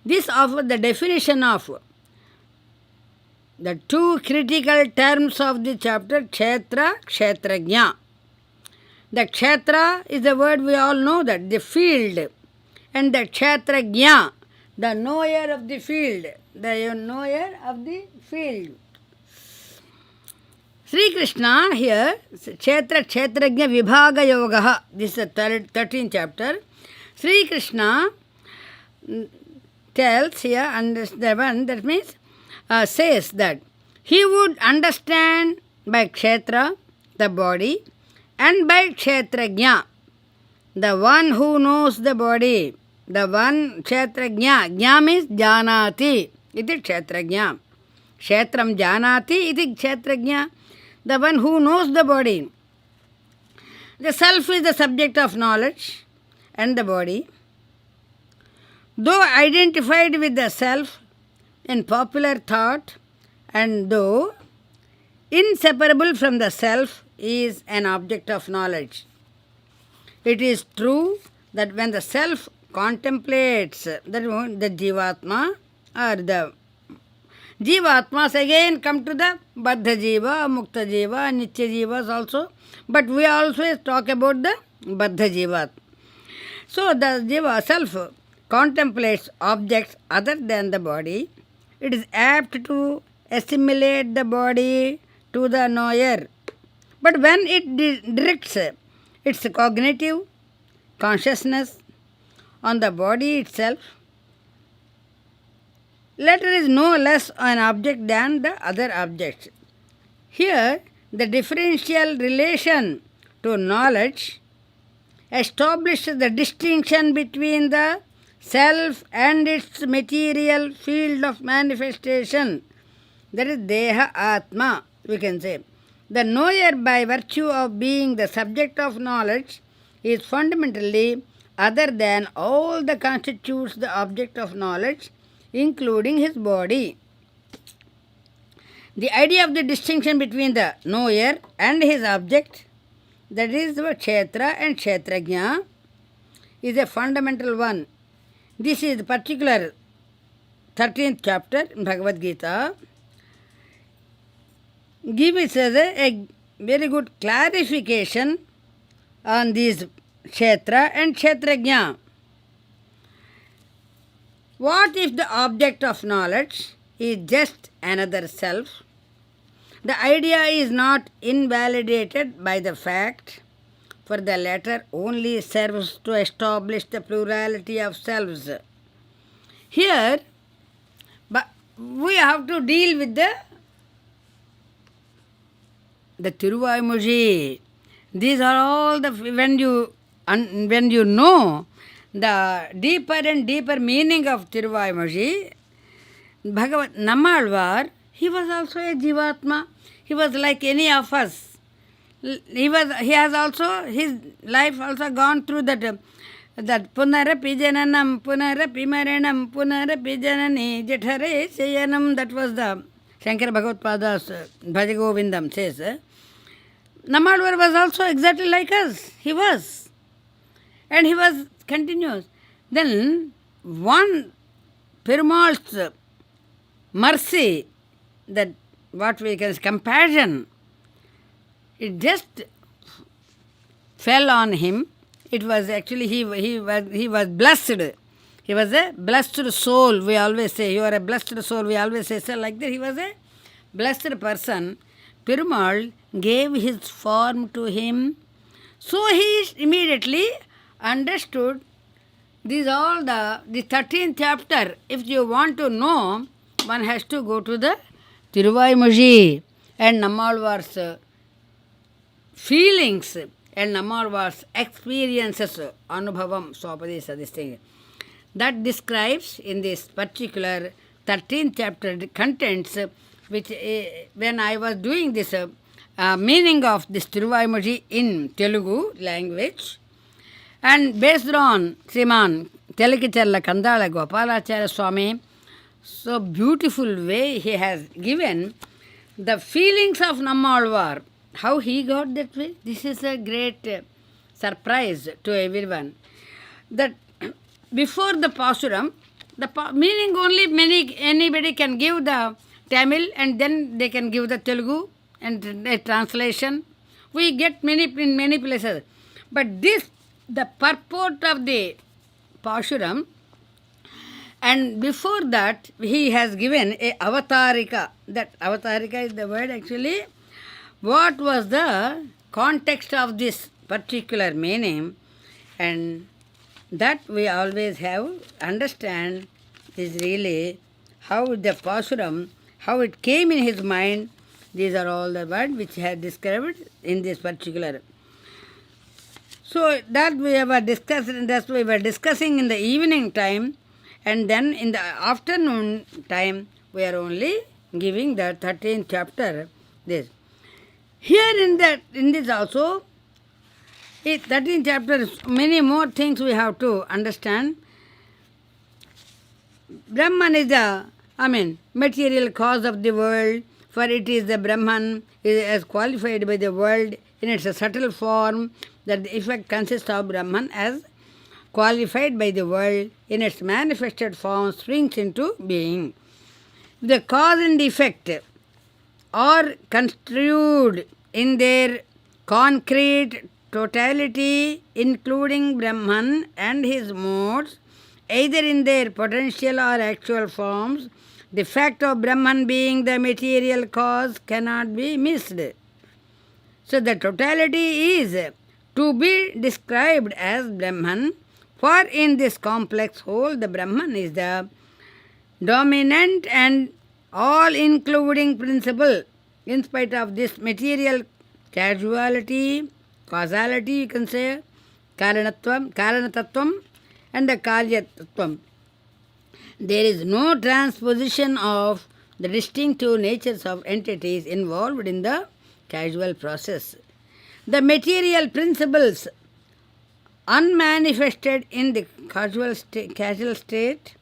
This offers the definition of the two critical terms of the chapter, kshetra, kshetragya. The kshetra is the word we all know, that the field, and the kshetragya, the knower of the field, the knower of the field. Sri Krishna here, kshetra, kshetragya vibhaga yogaha, this is the 13th chapter. Sri Krishna tells here, and the one that means, says that he would understand by kshetra, the body, and by kshetragya, the one who knows the body, the one kshetragya, gya means janati, iti kshetragya. Kshetram janati, iti kshetragya, the one who knows the body. The self is the subject of knowledge and the body. Though identified with the self in popular thought, and though inseparable from the self, is an object of knowledge. It is true that when the self contemplates the Jivatma, or the Jivatmas again come to the Baddha Jiva, Mukta Jiva, Nitya Jivas also, but we always talk about the Baddha Jivat. So the Jiva self contemplates objects other than the body. It is apt to assimilate the body to the knower. But when it directs its cognitive consciousness on the body itself, latter is no less an object than the other objects. Here, the differential relation to knowledge establishes the distinction between the self and its material field of manifestation, that is Deha Atma, we can say. The knower, by virtue of being the subject of knowledge, is fundamentally other than all that constitutes the object of knowledge, including his body. The idea of the distinction between the knower and his object, that is the kshetra and kshetragya, is a fundamental one. This is the particular 13th chapter in Bhagavad Gita. Gives us a very good clarification on these kshetra and kshetragya. What if the object of knowledge is just another self? The idea is not invalidated by the fact, for the latter only serves to establish the plurality of selves. Here, but we have to deal with the Tiruvaimozhi. These are all the, when you know the deeper and deeper meaning of Tiruvaimozhi, Nammalvar, he was also a Jivatma. He was like any of us. He has also, his life also gone through that punarapi jananam, punarapi maranam, punarapi janani jathare sayanam. That was the Shankara Bhagavad-pada's Bhajagovindam says. Nammalvar was also exactly like us. He was. And he was continuous. Then one Perumal's mercy, that what we can say, compassion, it just fell on him. It was actually, he was blessed. He was a blessed soul, we always say. You are a blessed soul, we always say. So like that, he was a blessed person. Perumal gave his form to him. So he immediately understood these all the 13th chapter. If you want to know, one has to go to the Tiruvaimozhi and Nammalvar's feelings and Nammalvar's experiences, Anubhavam, Swapadesa, this thing. That describes in this particular 13th chapter the contents, which when I was doing this meaning of this Tiruvaimozhi in Telugu language, and based on Sriman Telakicharla Kandala Gopalacharya Swami, so beautiful way he has given the feelings of Nammalvar, how he got that way. This is a great surprise to everyone. That before the Pasuram, the meaning only anybody can give the Tamil and then they can give the Telugu and a translation. We get in many places. But this, the purport of the Pasuram, and before that he has given a avatarika. That avatarika is the word actually. What was the context of this particular meaning, and that we always have understand is really how the Pasuram, how it came in his mind. These are all the words which he had described in this particular. So that we were discussing, that we were discussing in the evening time, and then in the afternoon time we are only giving the 13th chapter. This here in this also, 13th chapter, many more things we have to understand. Brahman is the, material cause of the world, for it is the Brahman is as qualified by the world in its subtle form, that the effect consists of Brahman as qualified by the world in its manifested form springs into being. The cause and effect are construed in their concrete totality, including Brahman and his modes, either in their potential or actual forms. The fact of Brahman being the material cause cannot be missed. So the totality is to be described as Brahman, for in this complex whole the Brahman is the dominant and all-including principle. In spite of this material causality, you can say, karanatattvam and the karyatattvam, there is no transposition of the distinctive natures of entities involved in the causal process. The material principles unmanifested in the causal state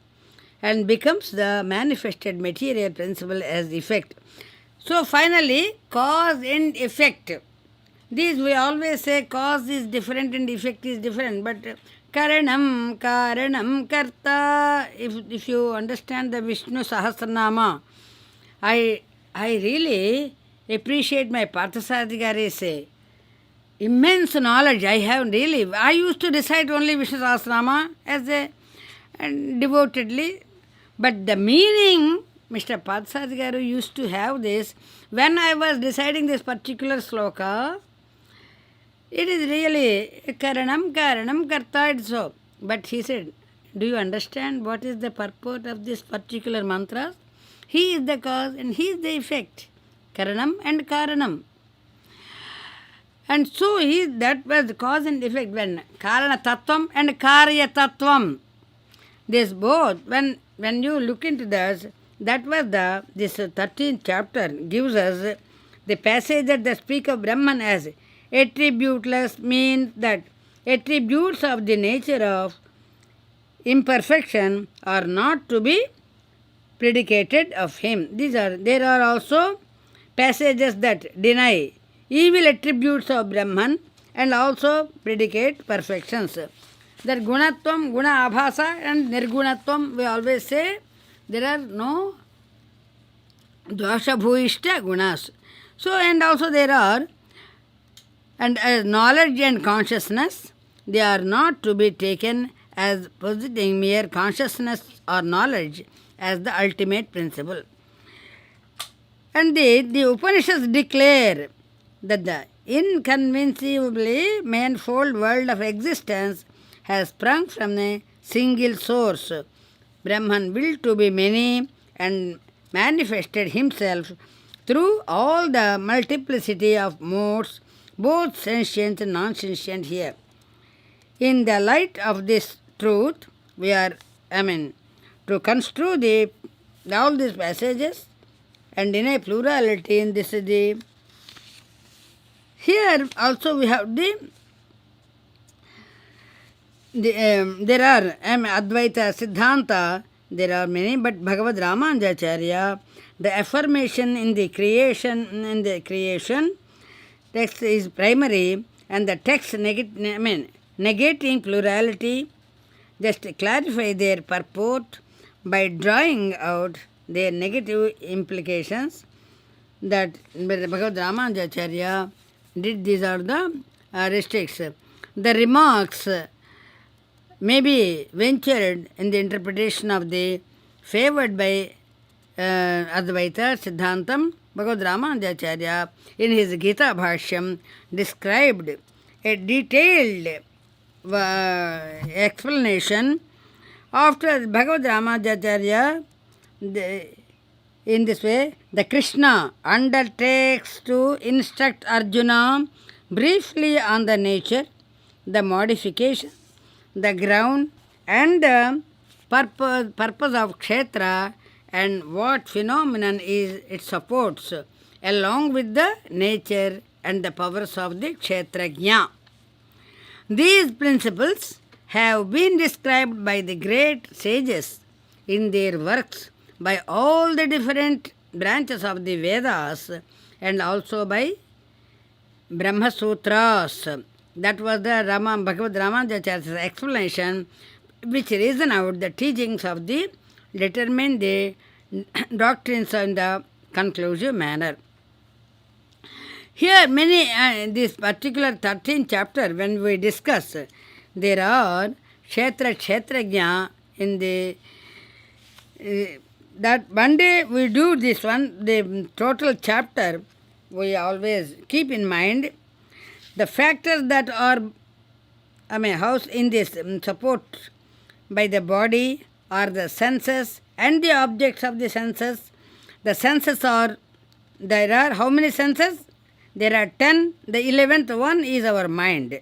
and becomes the manifested material principle as effect. So finally, cause and effect. These we always say cause is different and effect is different, but karanam, karta, if you understand the Vishnu Sahasranama, I really appreciate my Parthasarathigari's immense knowledge. I used to recite only Vishnu Sahasranama as a devotedly, but the meaning, Mr. Parthasarathigari used to have this. When I was reciting this particular sloka, it is really karanam, karta, it's so. But he said, do you understand what is the purport of this particular mantra? He is the cause and he is the effect. Karanam and karanam. And so that was the cause and effect when karana tattvam and karya tattvam. This both, when you look into this, that was this 13th chapter gives us the passage that speak of Brahman as attributeless, means that attributes of the nature of imperfection are not to be predicated of him. There are also passages that deny evil attributes of Brahman and also predicate perfections. That gunatvam, guna abhasa and nirgunatvam, we always say there are no dosha bhuishta gunas. So, and also there are, and as knowledge and consciousness, they are not to be taken as positing mere consciousness or knowledge as the ultimate principle. And the Upanishads declare that the inconceivably manifold world of existence has sprung from a single source. Brahman willed to be many and manifested himself through all the multiplicity of modes, both sentient and non-sentient here. In the light of this truth, we are, to construe all these passages and in a plurality in this here also we have there are Advaita Siddhanta, there are many, but Bhagavad Ramanujacharya, the affirmation in the creation text is primary, and the text negating plurality just clarify their purport by drawing out their negative implications. That Bhagavad Ramanujacharya did. These are the restrictions. The remarks may be ventured in the interpretation of the favored by Advaita Siddhantam. Bhagavad Ramanujacharya in his Gita Bhashyam described a detailed explanation. After Bhagavad Ramanujacharya, in this way, the Krishna undertakes to instruct Arjuna briefly on the nature, the modification, the ground, and the purpose of Kshetra and what phenomenon it supports, along with the nature and the powers of the Kshetrajna. These principles have been described by the great sages in their works, by all the different branches of the Vedas, and also by Brahma Sutras. That was the Bhagavad Ramanujacharya's explanation, which reason out the teachings of the determine the doctrines in the conclusive manner. Here many, this particular 13th chapter, when we discuss, there are Kshetrajna in the that one day we do this one, the total chapter, we always keep in mind the factors that are, housed in this support by the body are the senses and the objects of the senses. The senses are, there are how many senses? There are 10. The 11th one is our mind.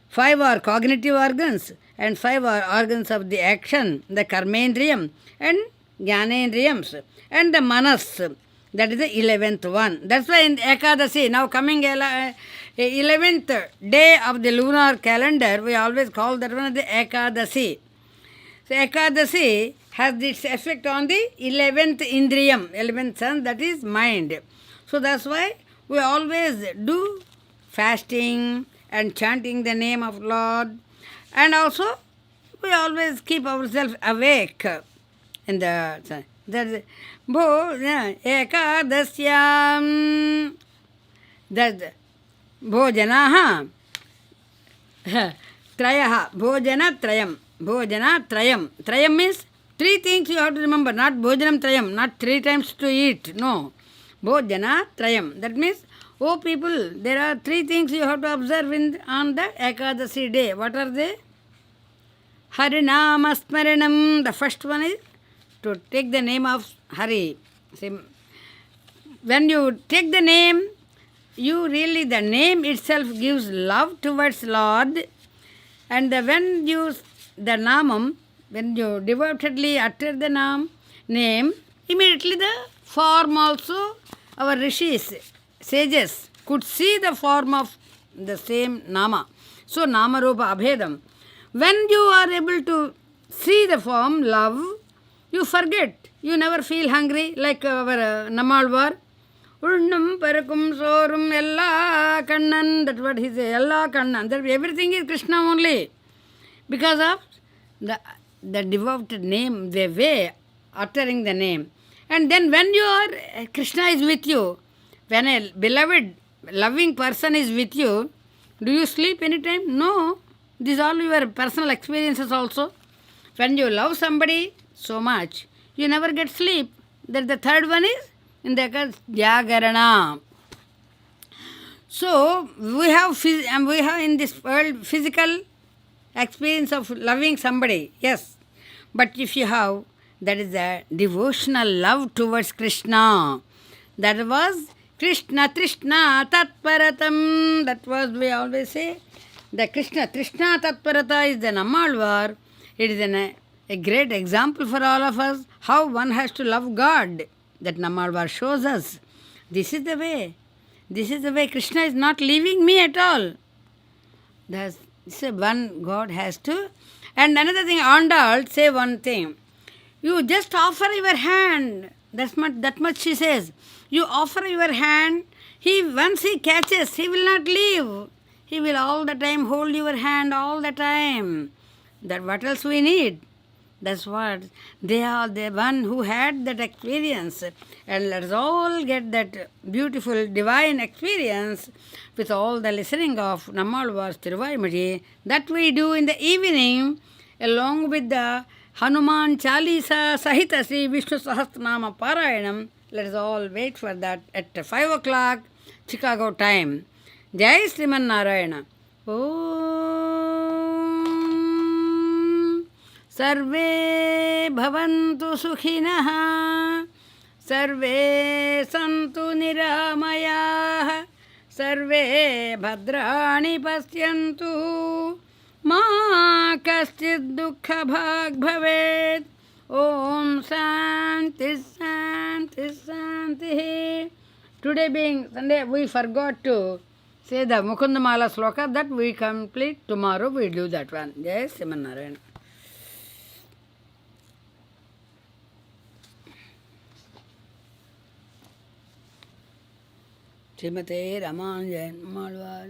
5 are cognitive organs and 5 are organs of the action, the karmendriyam and Jnanendriyams, and the manas, that is the 11th one. That's why in Ekadasi, now coming 11th day of the lunar calendar, we always call that one the Ekadasi. So Ekadasi has its effect on the 11th Indriyam, 11th sense, that is mind. So that's why we always do fasting and chanting the name of Lord, and also we always keep ourselves awake. In the Ekadasyam, that Bhojanaha Trayaha, Bhojana Trayam, Bhojana Trayam. Trayam means 3 things you have to remember, not Bhojanam Trayam, not 3 times to eat, no. Bhojana Trayam. That means, oh people, there are 3 things you have to observe on the Ekadasi day. What are they? Harinama Smaranam. The first one is to take the name of Hari. See, when you take the name, you really, the name itself gives love towards Lord. And when you, the namam, when you devotedly utter the name, immediately the form also, our rishis, sages, could see the form of the same nama. So, nama rupa abhedam. When you are able to see the form, love, you forget. You never feel hungry like our Nammalvar. Unnam parakum sorum ella kannan. That's what he says. Ella kannan. Everything is Krishna only. Because of the devoted name, the way uttering the name. And then when you are, Krishna is with you. When a beloved, loving person is with you, do you sleep anytime? No. These are all your personal experiences also. When you love somebody so much, you never get sleep. Then the third one is in the Jagarana. So we have in this world physical experience of loving somebody, yes. But if you have, that is the devotional love towards Krishna. That was Krishna Trishna Tatparatam. That was, we always say, the Krishna Trishna Tatparata is the Nammalvar. It is a great example for all of us how one has to love God. That Nammalvar shows us. This is the way. This is the way. Krishna is not leaving me at all. That's one God has to. And another thing, Andal say one thing. You just offer your hand. That much she says. You offer your hand. Once he catches, he will not leave. He will all the time hold your hand all the time. That what else we need? That's what. They are the one who had that experience. And let's all get that beautiful divine experience with all the listening of Nammalvar's Tiruvaimaji. That we do in the evening along with the Hanuman Chalisa Sahita Sri Vishnu Sahasranama Parayanam. Let us all wait for that at 5 o'clock Chicago time. Jai Sriman Narayana. Om Sarve Bhavantu Sukhinah Sarve Santu Niramayah Sarve Bhadrani Pasyantu Ma Kaschid Dukha Bhag Bhavet. Om Shanti Shanti Shanti. Today being Sunday, we forgot to say the Mukundamala sloka. That we complete. Tomorrow we do that one. Jai Sriman Narayana. Srimate Ramanjan Nammalvar.